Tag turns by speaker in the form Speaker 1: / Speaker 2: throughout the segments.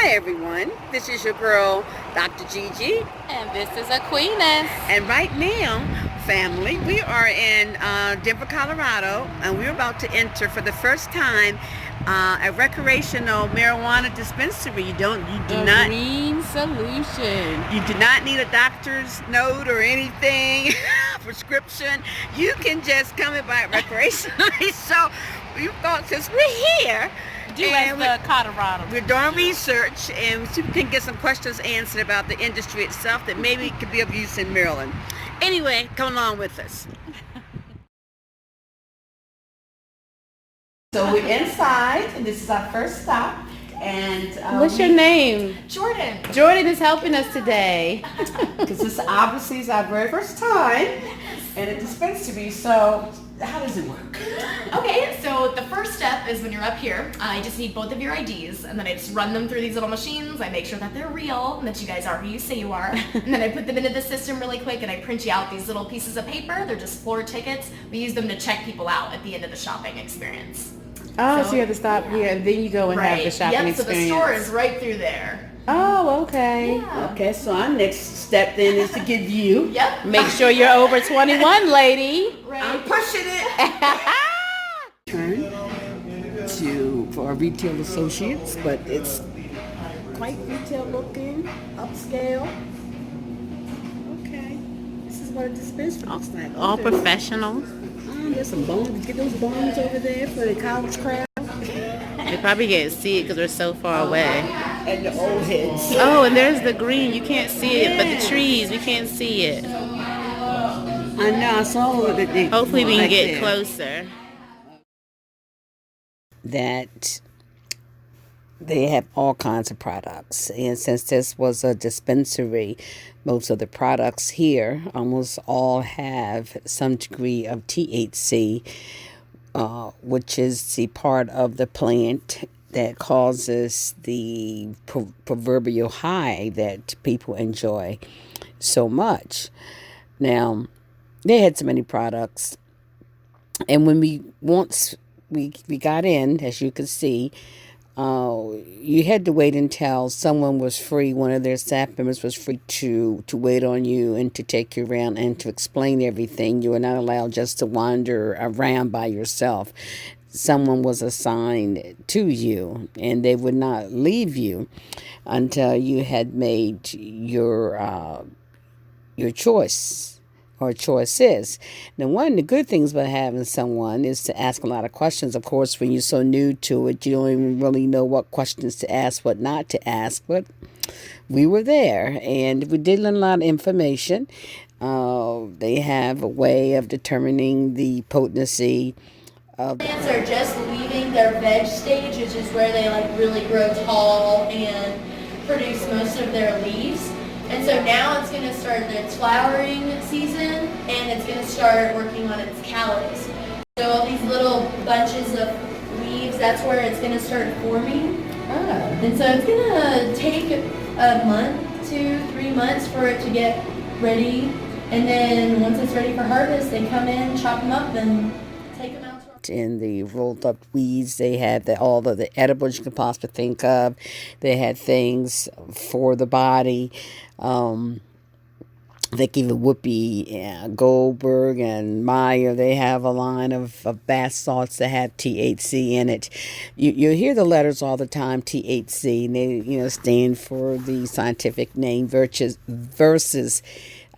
Speaker 1: everyone. This is your girl, Dr. Gigi.
Speaker 2: And this is AQUEENIS.
Speaker 1: And right now, family, we are in Denver, Colorado, and we're about to enter for the first time a recreational marijuana dispensary. You do not
Speaker 2: green solution.
Speaker 1: You do not need a doctor's note or anything, prescription. You can just come and buy it recreationally. So we thought, since we're here,
Speaker 2: Colorado.
Speaker 1: We're doing research and see if we can get some questions answered about the industry itself that maybe could be of use in Maryland. Anyway, come along with us. So we're inside, and this is our first stop. And
Speaker 2: what's your name?
Speaker 3: Jordan.
Speaker 2: Jordan is helping us today.
Speaker 1: Because this obviously is our very first time in a dispensary. So how does it work?
Speaker 3: Okay, so the first step is when you're up here, I just need both of your IDs, and then I just run them through these little machines. I make sure that they're real, and that you guys are who you say you are. And then I put them into the system really quick, and I print you out these little pieces of paper. They're just floor tickets. We use them to check people out at the end of the shopping experience.
Speaker 2: Oh, so you have to stop here, and then you go and have the shopping experience.
Speaker 3: So the store is right through there.
Speaker 2: Oh, okay.
Speaker 3: Yeah.
Speaker 1: Okay, so our next step then is to give you.
Speaker 3: Yep.
Speaker 2: Make sure you're over 21, lady.
Speaker 3: Right.
Speaker 1: I'm pushing it. Turn for our retail associates, but it's quite retail looking, upscale. Okay, this is what a dispensary looks like.
Speaker 2: All professional.
Speaker 1: There's some bones. Get those bones over there for the college crowd.
Speaker 2: They probably can't see it because we're so far away.
Speaker 1: And the old heads.
Speaker 2: Oh, and there's the green. You can't see it, but the trees, we can't see it.
Speaker 1: I know. I saw it.
Speaker 2: Hopefully we can get closer.
Speaker 1: That they have all kinds of products, and since this was a dispensary, most of the products here almost all have some degree of THC, which is the part of the plant that causes the proverbial high that people enjoy so much. Now, they had so many products, and when we got in, as you can see, you had to wait until someone was free, one of their staff members was free to wait on you and to take you around and to explain everything. You were not allowed just to wander around by yourself. Someone was assigned to you, and they would not leave you until you had made your choice. Or choices. Now, one of the good things about having someone is to ask a lot of questions. Of course, when you're so new to it, you don't even really know what questions to ask, what not to ask. But we were there, and we did learn a lot of information. They have a way of determining the potency of.
Speaker 3: Plants are just leaving their veg stage, which is where they really grow tall and produce most of their leaves. And so now it's going to start its flowering season, and it's going to start working on its calyx. So all these little bunches of leaves, that's where it's going to start forming. And so it's going to take a month, 2-3 months for it to get ready. And then once it's ready for harvest, they come in, chop them up, and take them out.
Speaker 1: In the rolled up weeds, they had all of the edibles you could possibly think of. They had things for the body. They give Whoopi Goldberg and Meyer. They have a line of bath salts that have THC in it. You hear the letters all the time, THC, and they stand for the scientific name versus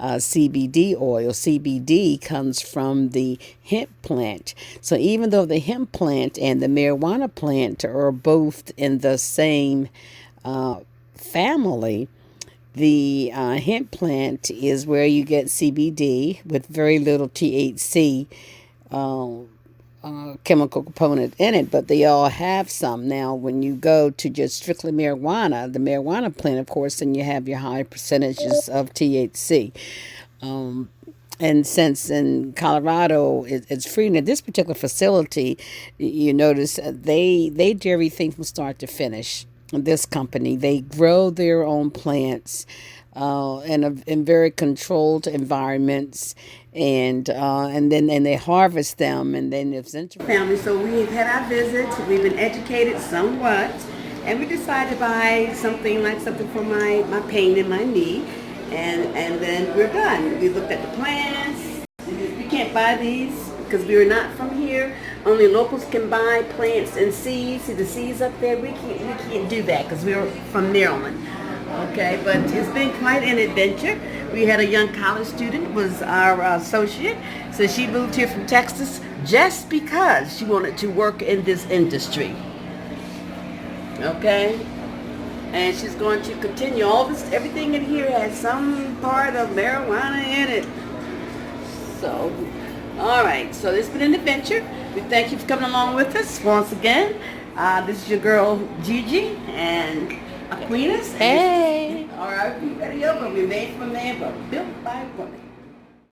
Speaker 1: CBD oil. CBD comes from the hemp plant. So even though the hemp plant and the marijuana plant are both in the same family, the hemp plant is where you get CBD with very little THC chemical component in it, but they all have some. Now, when you go to just strictly marijuana, the marijuana plant, of course, then you have your high percentages of THC. And since in Colorado it's free, and at this particular facility, you notice they do everything from start to finish. This company, they grow their own plants in very controlled environments, and then they harvest them, and then it's family. So we've had our visits. We've been educated somewhat,
Speaker 4: And we decided to buy something for my pain in my knee. And then we're done. We looked at the plants. We can't buy these because we were not from here. Only locals can buy plants and seeds. See the seeds up there? We can't do that because we were from Maryland. Okay, but it's been quite an adventure. We had a young college student, was our associate. So she moved here from Texas just because she wanted to work in this industry. Okay? And she's going to continue. Everything in here has some part of marijuana in it. So, all right. So it's been an adventure. We thank you for coming along with us once again. This is your girl GiGi and AQUEENIS.
Speaker 2: Hey.
Speaker 4: All right, we ready up, but we made from a man, but built by a woman.